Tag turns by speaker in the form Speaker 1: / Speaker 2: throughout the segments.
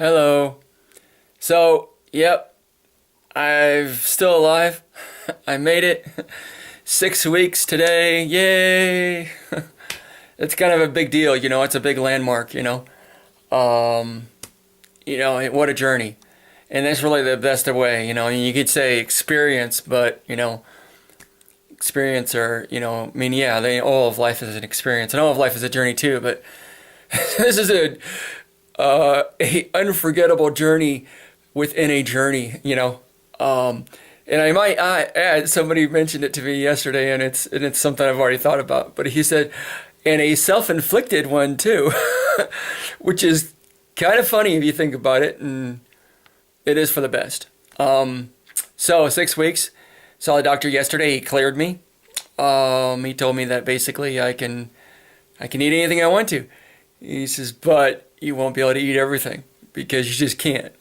Speaker 1: Hello. Yep, I'm still alive. I made it. 6 weeks today. Yay! It's kind of a big deal, It's a big landmark, Um, what a journey. And that's really the best way, You could say experience, but experience or all of life is an experience, and all of life is a journey too. But this is a unforgettable journey within a journey. And I might add, somebody mentioned it to me yesterday, and it's something I've already thought about. But he said, and a self-inflicted one too, which is kind of funny if you think about it, and it is for the best. So 6 weeks. Saw the doctor yesterday. He cleared me. He told me that basically I can eat anything I want to. He says, but you won't be able to eat everything because you just can't.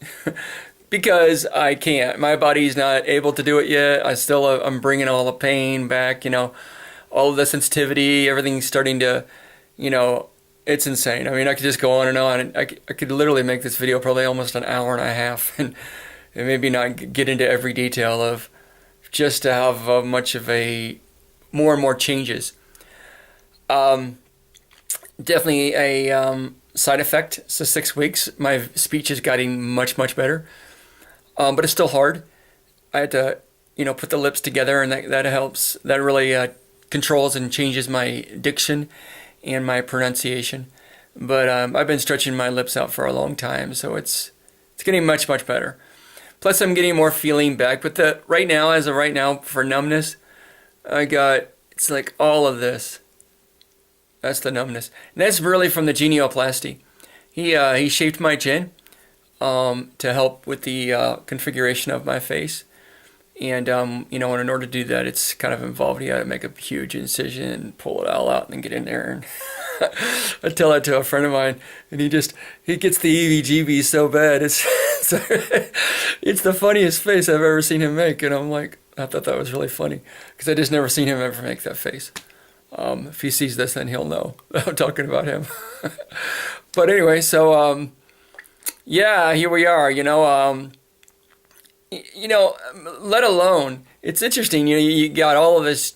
Speaker 1: Because I can't. My body's not able to do it yet. I'm bringing all the pain back, all of the sensitivity, everything's starting to, it's insane. I mean, I could just go on and on. And I could literally make this video probably almost an hour and a half and maybe not get into every detail of just to have much of more and more changes. Definitely a side effect. So 6 weeks, my speech is getting much, much better. But it's still hard. I had to, put the lips together, and that helps. That really controls and changes my diction and my pronunciation. But I've been stretching my lips out for a long time, so it's getting much, much better. Plus, I'm getting more feeling back. But as of right now, for numbness, it's like all of this. That's the numbness. And that's really from the genioplasty. He shaped my chin to help with the configuration of my face. And, in order to do that, it's kind of involved. You got to make a huge incision and pull it all out and then get in there. And I tell that to a friend of mine, and he gets the EVGB so bad. It's the funniest face I've ever seen him make. And I'm like, I thought that was really funny because I just never seen him ever make that face. If he sees this, then he'll know I'm talking about him. But anyway, so here we are. Let alone, it's interesting. You got all of this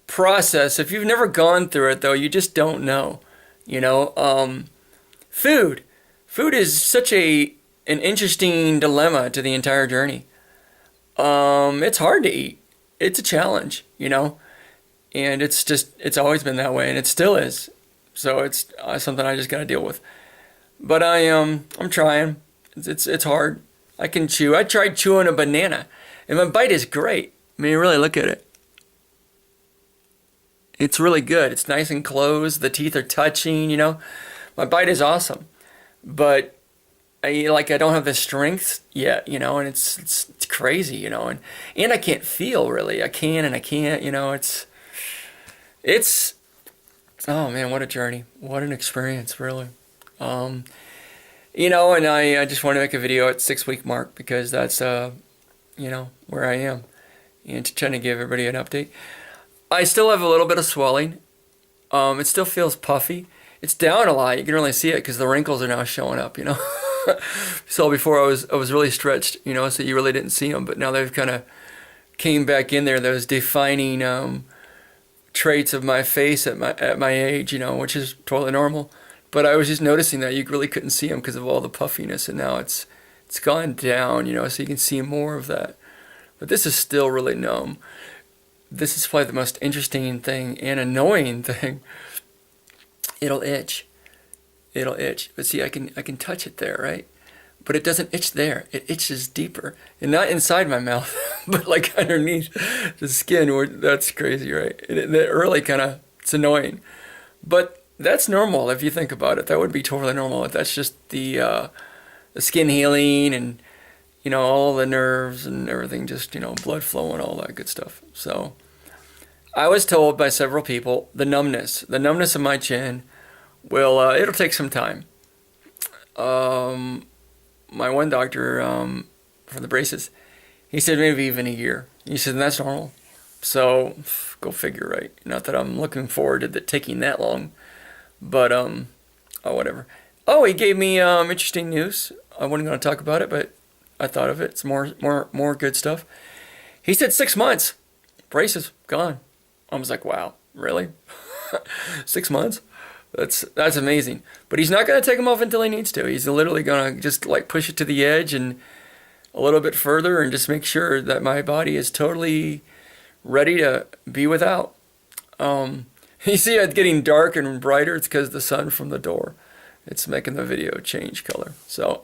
Speaker 1: process. If you've never gone through it, though, you just don't know. Food is such an interesting dilemma to the entire journey. It's hard to eat. It's a challenge, and it's always been that way, and it still is. So it's something I just got to deal with. But I'm trying. It's hard. I can chew. I tried chewing a banana, and my bite is great. I mean, really look at it. It's really good. It's nice and closed. The teeth are touching. My bite is awesome, but I don't have the strength yet. And it's crazy. And I can't feel really. I can and I can't. It's oh man, what a journey. What an experience, really. And I just want to make a video at 6 week mark because that's, where I am. And trying to give everybody an update. I still have a little bit of swelling. It still feels puffy. It's down a lot. You can really see it because the wrinkles are now showing up, So before I was really stretched, so you really didn't see them. But now they've kind of came back in there, those defining traits of my face at my age, which is totally normal. But I was just noticing that you really couldn't see them because of all the puffiness, and now it's gone down, so you can see more of that. But this is still really numb. This is probably the most interesting thing and annoying thing. It'll itch. But see, I can touch it there, right? But it doesn't itch there. It itches deeper, and not inside my mouth, but like underneath the skin. That's crazy, right? It really it's annoying, but that's normal if you think about it. That would be totally normal. That's just the skin healing and all the nerves and everything, just blood flow and all that good stuff. So I was told by several people the numbness of my chin it'll take some time. My one doctor for the braces, he said maybe even a year. He said that's normal. So go figure, right? Not that I'm looking forward to it taking that long. But, whatever. Oh, he gave me interesting news. I wasn't going to talk about it, but I thought of it. It's more good stuff. He said 6 months. Braces gone. I was like, wow, really? 6 months? That's amazing. But he's not going to take them off until he needs to. He's literally going to just like push it to the edge and a little bit further and just make sure that my body is totally ready to be without. You see it getting dark and brighter. It's because the sun from the door. It's making the video change color. So,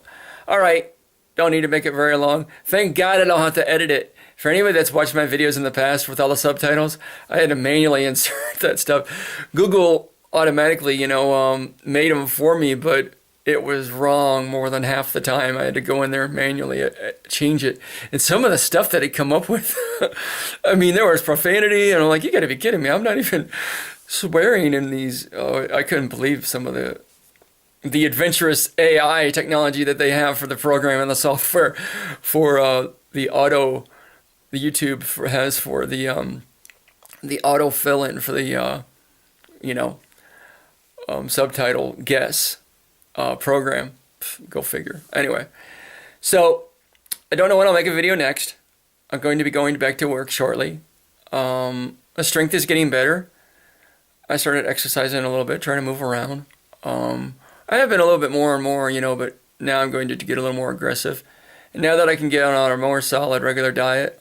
Speaker 1: all right. Don't need to make it very long. Thank God I don't have to edit it. For anybody that's watched my videos in the past with all the subtitles, I had to manually insert that stuff. Google automatically, made them for me, but it was wrong more than half the time. I had to go in there and manually change it. And some of the stuff that it come up with, I mean, there was profanity, and I'm like, you got to be kidding me. I'm not even swearing in these. Oh, I couldn't believe some of the adventurous AI technology that they have for the program and the software for the YouTube has for the auto fill in for the subtitle guess program. Go figure. Anyway, so I don't know when I'll make a video next. I'm going to be going back to work shortly. The strength is getting better. I started exercising a little bit, trying to move around. I have been a little bit more and more, but now I'm going to get a little more aggressive. And now that I can get on a more solid, regular diet,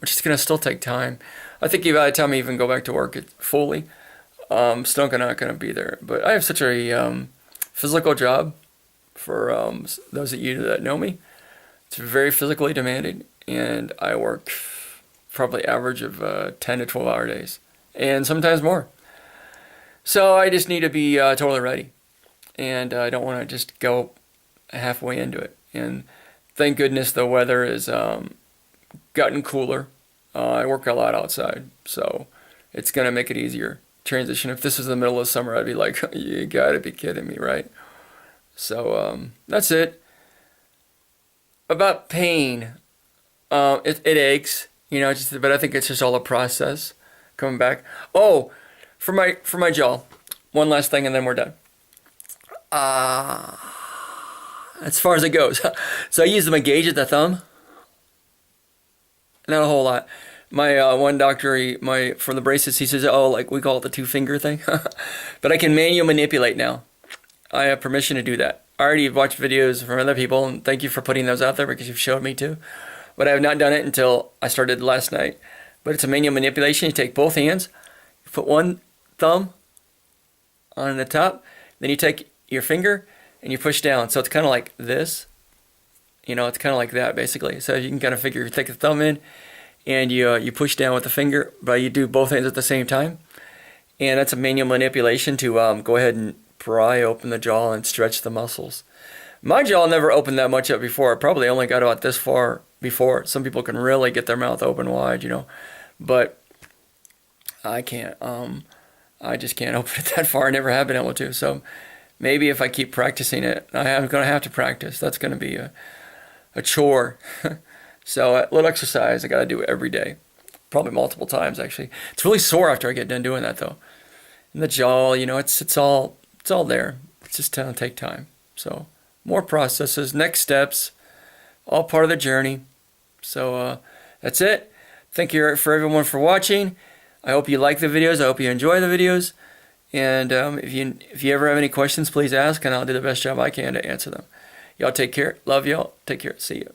Speaker 1: which is going to still take time. I think by the time I even go back to work fully, still not going to be there. But I have such a physical job for those of you that know me. It's very physically demanding, and I work probably average of 10 to 12 hour days, and sometimes more. So I just need to be totally ready. And I don't want to just go halfway into it. And thank goodness the weather has gotten cooler. I work a lot outside, so it's going to make it easier. Transition. If this was the middle of summer, I'd be like, you got to be kidding me, right? So that's it. About pain, it aches, but I think it's just all a process coming back. Oh, for my jaw, one last thing, and then we're done. As far as it goes. So I use my gauge at the thumb. Not a whole lot. My one doctor, for the braces, he says, like we call it the 2-finger thing. But I can manually manipulate now. I have permission to do that. I already watched videos from other people, and thank you for putting those out there because you've showed me to. But I have not done it until I started last night. But it's a manual manipulation. You take both hands, you put one thumb on the top, then you take your finger and you push down. So it's kind of like this. It's kind of like that basically. So you can kind of figure, you take the thumb in and you push down with the finger, but you do both hands at the same time. And that's a manual manipulation to go ahead and pry open the jaw and stretch the muscles. My jaw never opened that much up before. I probably only got about this far before. Some people can really get their mouth open wide, but I can't. I just can't open it that far. I never have been able to. So maybe if I keep practicing it, I'm going to have to practice. That's going to be a chore. So a little exercise I got to do every day. Probably multiple times, actually. It's really sore after I get done doing that, though. And the jaw, it's all there. It's just going to take time. So more processes, next steps, all part of the journey. So that's it. Thank you for everyone for watching. I hope you like the videos. I hope you enjoy the videos. And if you ever have any questions, please ask, and I'll do the best job I can to answer them. Y'all take care. Love y'all. Take care. See you.